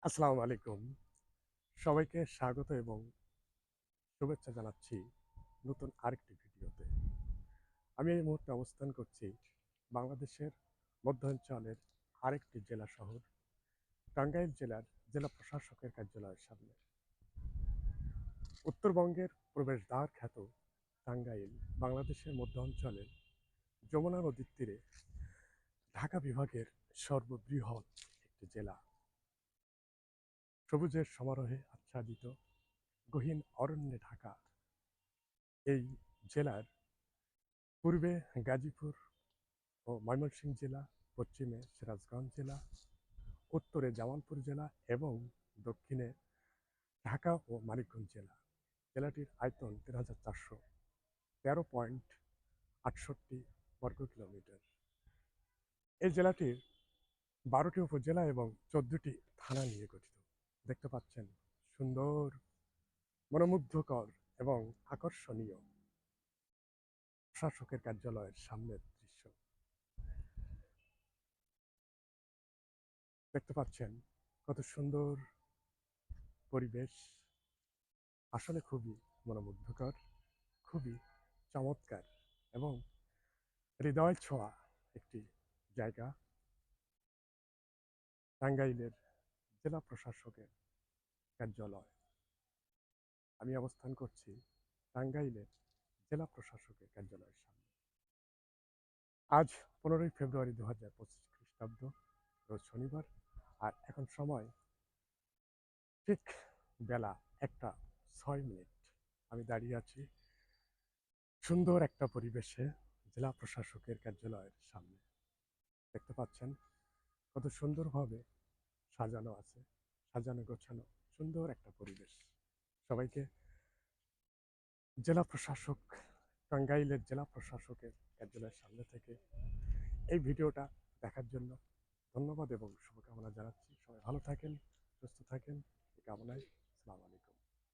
আসসালামু আলাইকুম। সবাইকে স্বাগত এবং শুভেচ্ছা জানাচ্ছি নতুন আরেকটি ভিডিওতে। আমি এই মুহূর্তে অবস্থান করছি বাংলাদেশের মধ্যাঞ্চলের আরেকটি জেলা শহর টাঙ্গাইল জেলার জেলা প্রশাসকের কার্যালয়ের সামনে। উত্তরবঙ্গের প্রবেশদ্বার খ্যাত টাঙ্গাইল বাংলাদেশের মধ্যাঞ্চলের যমুনা নদীর তীরে ঢাকা বিভাগের সর্ববৃহৎ একটি জেলা। সবুজের সমারোহে আচ্ছাদিত গহীন অরণ্যে ঢাকা এই জেলার পূর্বে গাজীপুর ও ময়মনসিংহ জেলা, পশ্চিমে সিরাজগঞ্জ জেলা, উত্তরে জামালপুর জেলা এবং দক্ষিণে ঢাকা ও মানিকগঞ্জ জেলা। জেলাটির আয়তন ৩,৪১৩.৬৮ বর্গ কিলোমিটার। এই জেলাটির ১২টি উপজেলা এবং ১৪টি থানা নিয়ে গঠিত। দেখতে পাচ্ছেন সুন্দর, মনোমুগ্ধকর এবং আকর্ষণীয় প্রশাসকের কার্যালয়ের সামনের দৃশ্য। দেখতে পাচ্ছেন কত সুন্দর পরিবেশ, আসলে খুবই মনোমুগ্ধকর, খুবই চমৎকার এবং হৃদয় ছোঁয়া একটি জায়গা। টাঙ্গাইলের জেলা প্রশাসকের কার্যালয়। আমি অবস্থান করছি টাঙ্গাইলের জেলা প্রশাসকের কার্যালয়ের সামনে। আজ 15ই ফেব্রুয়ারি 2025 খ্রিস্টাব্দ, রোজ শনিবার। আর এখন সময় ঠিক বেলা 1টা 6 মিনিট। আমি দাঁড়িয়ে আছি সুন্দর একটা পরিবেশে জেলা প্রশাসকের কার্যালয়ের সামনে। দেখতে পাচ্ছেন কত সুন্দরভাবে সাজানো আছে, সাজানো গোছানো সুন্দর একটা পরিবেশ। সবাইকে জেলা প্রশাসক, টাঙ্গাইলের জেলা প্রশাসকের কার্যালয়ের সামনে থেকে এই ভিডিওটা দেখার জন্য ধন্যবাদ এবং শুভকামনা জানাচ্ছি। সবাই ভালো থাকেন, সুস্থ থাকেন এই কামনায়। আসসালামু আলাইকুম।